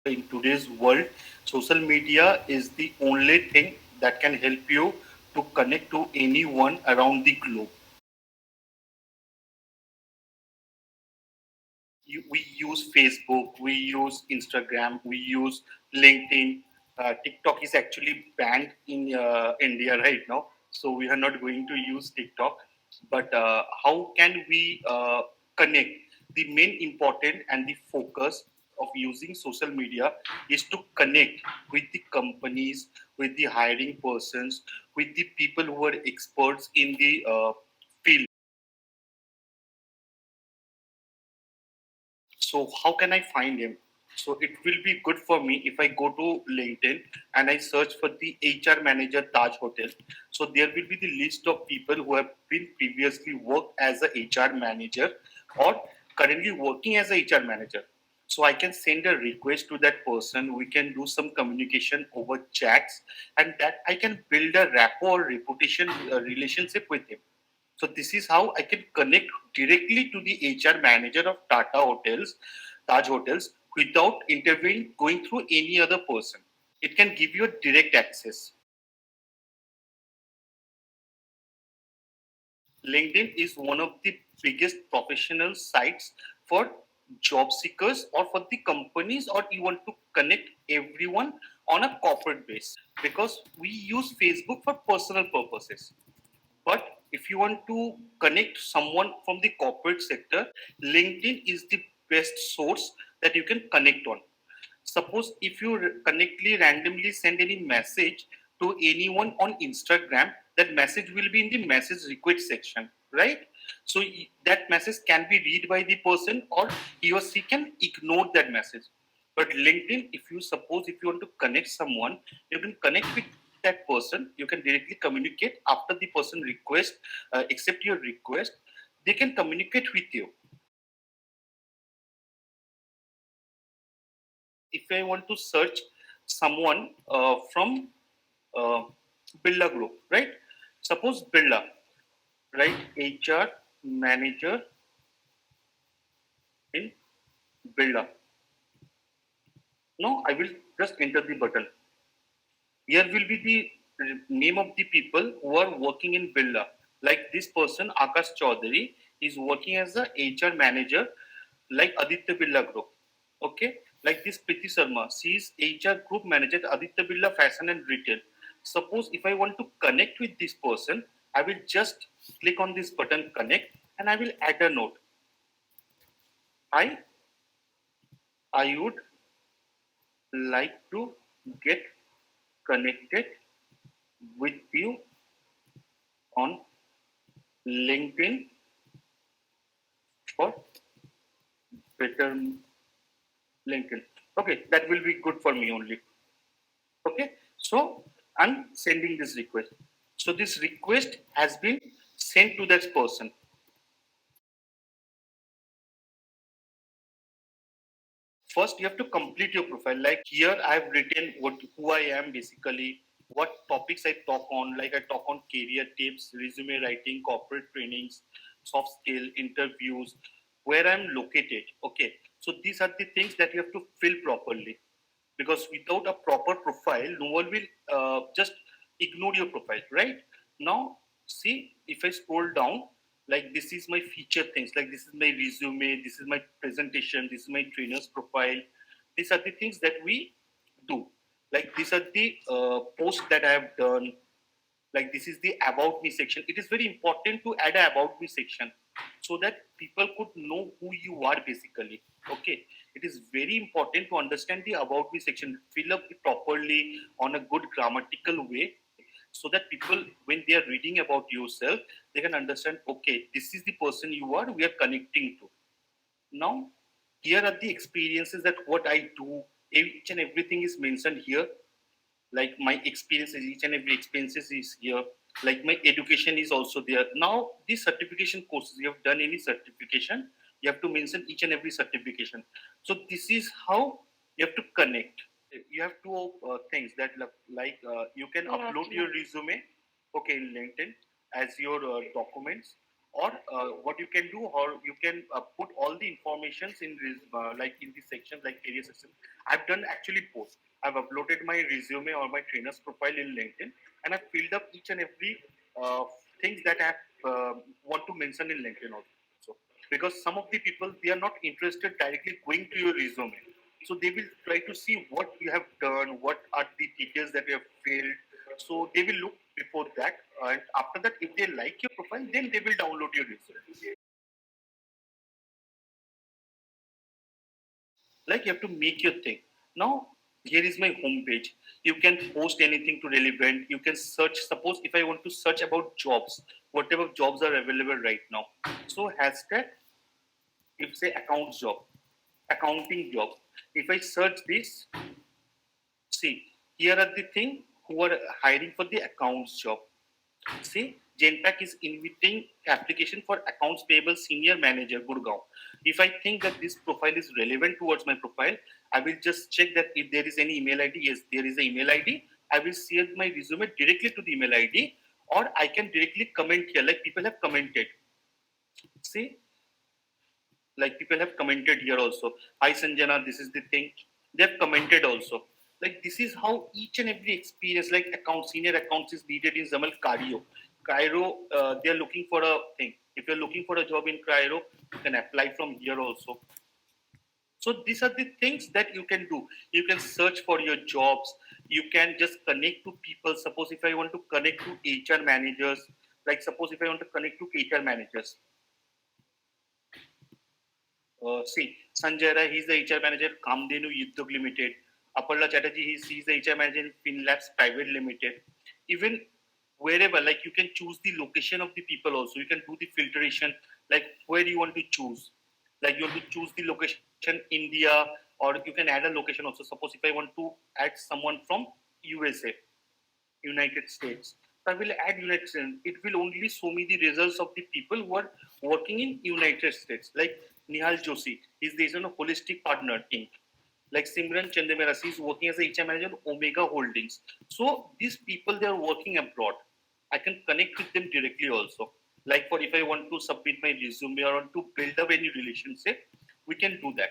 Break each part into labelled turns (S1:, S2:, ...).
S1: In today's world, social media is the only thing that can help you to connect to anyone around the globe. We use Facebook, we use Instagram, we use LinkedIn. TikTok is actually banned in India right now, so we are not going to use TikTok. But how can we connect? The main important and the focus of using social media is to connect with the companies, with the hiring persons, with the people who are experts in the field. So how can I find him? So it will be good for me if I go to LinkedIn and I search for the HR manager Taj Hotel. So there will be the list of people who have been previously worked as a HR manager or currently working as a HR manager. So I can send a request to that person. We can do some communication over chats, and that I can build a rapport or reputation relationship with him. So this is how I can connect directly to the HR manager of Taj Hotels, without intervening, going through any other person. It can give you a direct access. LinkedIn is one of the biggest professional sites for job seekers or for the companies, or you want to connect everyone on a corporate base, because we use Facebook for personal purposes. But if you want to connect someone from the corporate sector, LinkedIn is the best source that you can connect on. Suppose if you randomly send any message to anyone on Instagram, that message will be in the message request section, right? So that message can be read by the person, or he or she can ignore that message. But LinkedIn, if you suppose if you want to connect someone, you can connect with that person. You can directly communicate after the person accept your request. They can communicate with you. If I want to search someone from uh, Birla Group, right? Suppose Birla, right? HR manager in Birla. Now I will just enter the button. Here will be the name of the people who are working in Birla. Like this person, Akash Chaudhary, is working as a HR manager, like Aditya Birla Group. Okay, like this Priti Sharma, she is HR group manager at Aditya Birla Fashion and Retail. Suppose if I want to connect with this person, I will just click on this button connect, and I will add a note. I would like to get connected with you on LinkedIn for better LinkedIn. Okay, that will be good for me only. Okay, so I'm sending this request. So this request has been sent to that person. First, you have to complete your profile. Like here, I've written who I am basically, what topics I talk on. Like I talk on career tips, resume writing, corporate trainings, soft skill interviews, where I'm located. Okay, so these are the things that you have to fill properly, because without a proper profile, no one will just ignore your profile, right? Now, see, if I scroll down, like this is my feature things, like this is my resume, this is my presentation, this is my trainer's profile. These are the things that we do. Like these are the posts that I have done. Like this is the about me section. It is very important to add a about me section, so that people could know who you are basically. Okay, it is very important to understand the about me section, fill up it properly on a good grammatical way, so that people, when they are reading about yourself, they can understand, okay, this is the person you are, we are connecting to. Now, here are the experiences that what I do. Each and everything is mentioned here. Like my experiences, each and every experiences is here. Like my education is also there. Now these certification courses, you have done any certification, you have to mention each and every certification. So this is how you have to connect. You have two things that you can upload your resume, okay, in LinkedIn as your documents, or what you can do, or you can put all the informations in this like in the sections like career section. I've done actually both. I've uploaded my resume or my trainer's profile in LinkedIn, and I've filled up each and every uh, things that I want to mention in LinkedIn also, because some of the people, they are not interested directly going to your resume, so they will try to see what you have done, what are the details that you have filled. So they will look before that, and after that, if they like your profile, then they will download your resume. Like, you have to make your thing. Now, here is my homepage. You can post anything to relevant. You can search. Suppose if I want to search about jobs, whatever jobs are available right now. So hashtag, if say accounts job, accounting job. If I search this, see, here are the thing who are hiring for the accounts job. See, Genpact is inviting application for accounts payable senior manager, Gurgaon. If I think that this profile is relevant towards my profile, I will just check that if there is any email ID. Yes, there is an email ID. I will share my resume directly to the email ID, or I can directly comment here, like people have commented. See, like people have commented here also. Hi Sanjana, this is the thing. They have commented also. Like this is how each and every experience, like account senior accounts is needed in Zamal Cairo. Cairo, they are looking for a thing. If you're looking for a job in Cairo, you can apply from here also. So these are the things that you can do. You can search for your jobs. You can just connect to people. Suppose if I want to connect to HR managers, like suppose if I want to connect to HR managers, see, Sanjay Rai, he's the HR manager, Kamdenu Yudhok Limited. Aparla Chatterjee, he's the HR manager in FinLabs Private Limited. Even wherever, like you can choose the location of the people also. You can do the filtration, like where you want to choose. Like you want to choose the location India, or you can add a location also. Suppose if I want to add someone from USA, United States. So I will add United States. It will only show me the results of the people who are working in United States. Like Nihal Joshi, he's the holistic partner Inc. Like Simran Chandemerasi is working as a HR manager in Omega Holdings. So these people, they are working abroad. I can connect with them directly also. Like for if I want to submit my resume or want to build up any relationship, we can do that.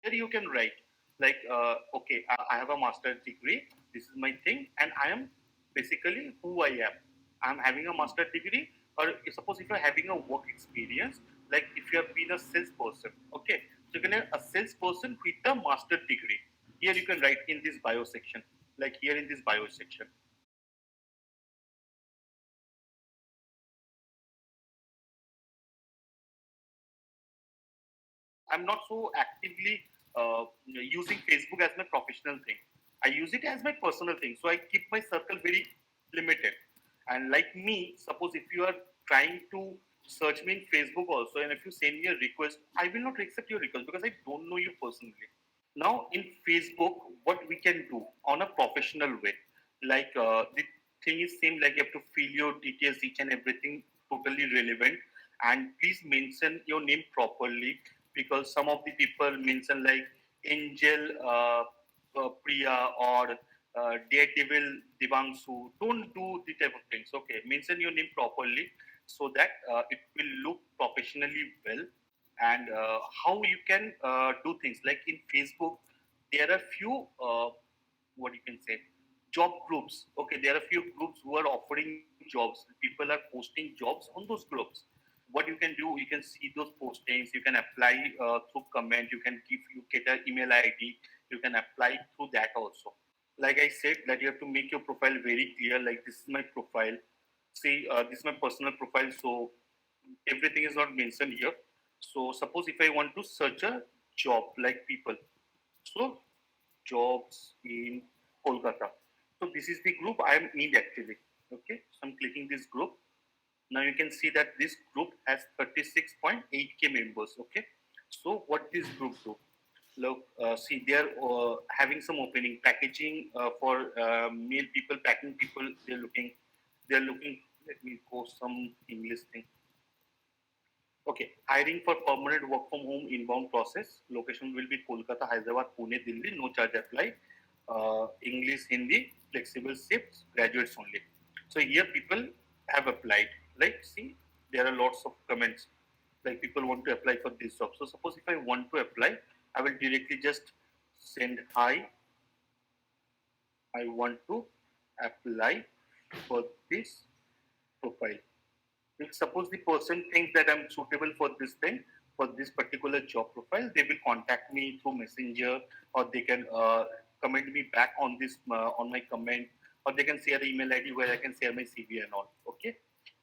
S1: Here you can write like, okay, I have a master's degree. This is my thing, and I am basically who I am. I'm having a master's degree, or suppose if you're having a work experience, like if you have been a salesperson, okay, so you can have a salesperson with a master's degree. Here you can write in this bio section, like here in this bio section. I'm not so actively using Facebook as my professional thing. I use it as my personal thing. So I keep my circle very limited. And like me, suppose if you are trying to search me in Facebook also, and if you send me a request, I will not accept your request because I don't know you personally. Now in Facebook, what we can do on a professional way, like the thing is same, like you have to fill your details, each and everything totally relevant, and please mention your name properly, because some of the people mention like Angel Priya or Daredevil Divangsu. Don't do the type of things. Okay, mention your name properly so that it will look professionally well. And how you can do things like in Facebook, there are few what you can say, job groups. Okay, there are few groups who are offering jobs. People are posting jobs on those groups. What you can do, you can see those postings. You can apply through comment. You can give, you get an email ID. You can apply through that also. Like I said, that you have to make your profile very clear. Like this is my profile. See, this is my personal profile. So everything is not mentioned here. So suppose if I want to search a job, like people, so jobs in Kolkata. So this is the group I am in actually. Okay, so I'm clicking this group. Now you can see that this group has 36.8k members. Okay, so what this group do? Look, see, they are having some opening packaging for male people, packing people. They're looking. They're looking. Let me post some English thing. Okay, hiring for permanent work from home inbound process. Location will be Kolkata, Hyderabad, Pune, Delhi. No charge applied. English, Hindi. flexible shifts, graduates only. So here people have applied. Like see, there are lots of comments. Like people want to apply for this job. So suppose if I want to apply, I will directly just send hi. I want to apply for this profile. If suppose the person thinks that I'm suitable for this thing, for this particular job profile, they will contact me through messenger, or they can comment me back on this on my comment, or they can share the email ID where I can share my CV and all. Okay.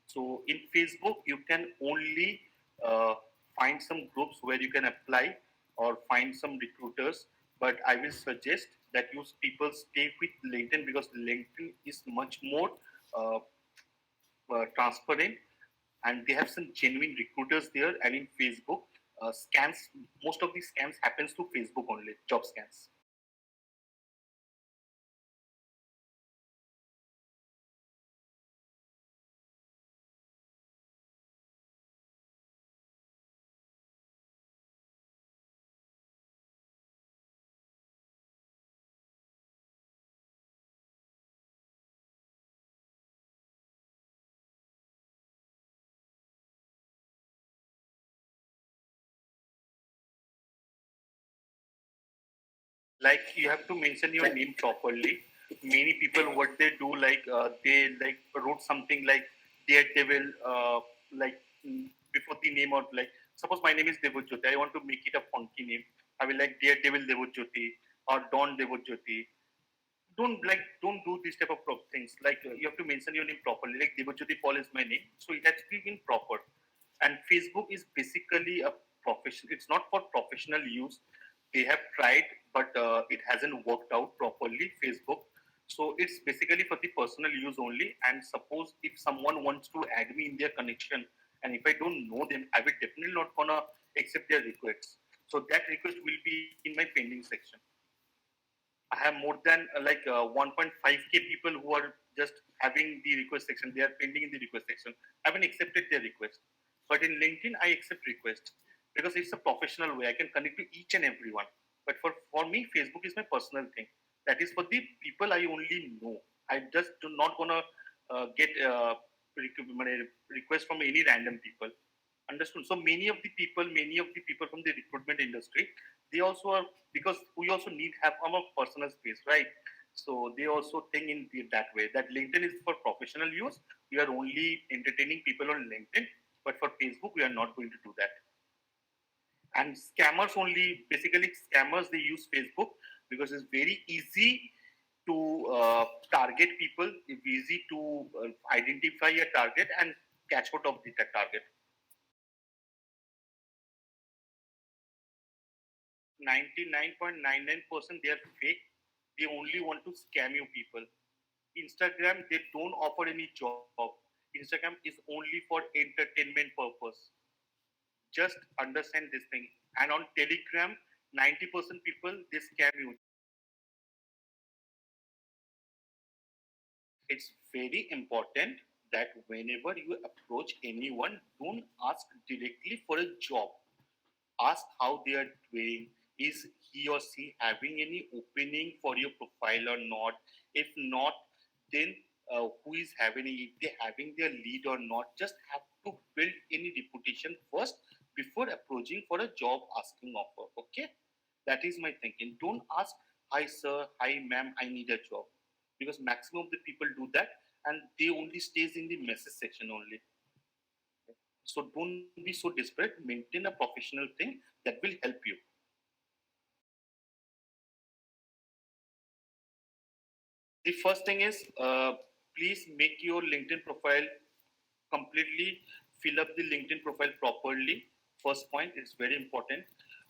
S1: So in Facebook you can only uh, find some groups where you can apply or find some recruiters, but I will suggest that you people stay with LinkedIn, because LinkedIn is much more uh, transparent, and they have some genuine recruiters there. And in Facebook, scams, most of these scams happens through Facebook only, job scams. Like you have to mention your name properly. Many people what they do, like they like wrote something like Daredevil, like before the name, or like suppose my name is Devojyoti, I want to make it a funky name. I will like Daredevil Devojyoti or Don Devojyoti. Don't do these type of things. Like you have to mention your name properly. Like Devojyoti Paul is my name, so it has to be in proper. And Facebook is basically a profession. It's not for professional use. They have tried, but it hasn't worked out properly. Facebook. So it's basically for the personal use only. And suppose if someone wants to add me in their connection, and if I don't know them, I will definitely not gonna accept their requests. So that request will be in my pending section. I have more than 1.5k people who are just having the request section. They are pending in the request section. I haven't accepted their request. But in LinkedIn, I accept requests because it's a professional way. I can connect to each and everyone. But for me, Facebook is my personal thing. That is for the people I only know. I just do not gonna get request from any random people. Understood. So many of the people from the recruitment industry, they also are, because we also need have our personal space, right? So they also think in that way, that LinkedIn is for professional use. We are only entertaining people on LinkedIn, but for Facebook we are not going to do that. And scammers only, basically scammers, they use Facebook because it's very easy to target people. It's easy to identify a target and catch out of the target. 99.99% they are fake. They only want to scam you people. Instagram, they don't offer any job. Instagram is only for entertainment purpose. Just understand this thing. And on Telegram, 90% people, they scam you. It's very important that whenever you approach anyone, don't ask directly for a job. Ask how they are doing. Is he or she having any opening for your profile or not? If not, then who is having it? If they having their lead or not? Just have to build any reputation first before approaching for a job asking offer. Okay, that is my thinking. Don't ask, "Hi sir, hi ma'am, I need a job," because maximum of the people do that, and they only stays in the message section only. So don't be so desperate. Maintain a professional thing that will help you. The first thing is, please make your LinkedIn profile completely, fill up the LinkedIn profile properly. First point, it's very important.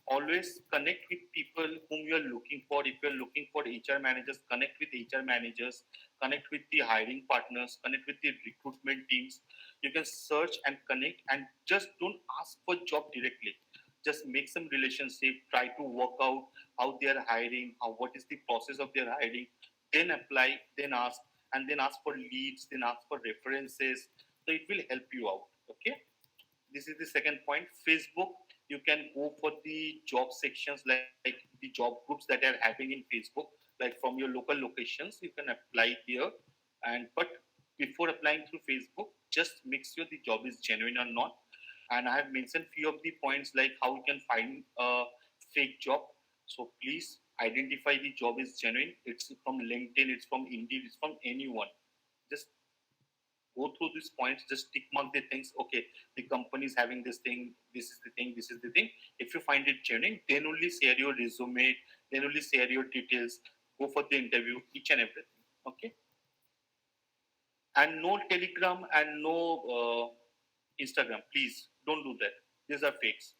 S1: Always connect with people whom you are looking for. If you're looking for HR managers, connect with HR managers, connect with the hiring partners, connect with the recruitment teams. You can search and connect, and just don't ask for job directly. Just make some relationship, try to work out how they are hiring, how what is the process of their hiring, then apply, then ask, and then ask for leads, then ask for references. So it will help you out. Okay. This is the second point. Facebook, you can go for the job sections, like the job groups that are happening in Facebook. like from your local locations. You can apply here, and but before applying through Facebook, just make sure the job is genuine or not. And I have mentioned few of the points like how you can find a fake job. So please identify the job is genuine. It's from LinkedIn, it's from Indeed, it's from anyone. Just go through these points, just tick mark the things. Okay, the company is having this thing, this is the thing, this is the thing. If you find it genuine, then only share your resume, then only share your details, go for the interview, each and everything. Okay, and no Telegram and no Instagram. Please don't do that. These are fakes.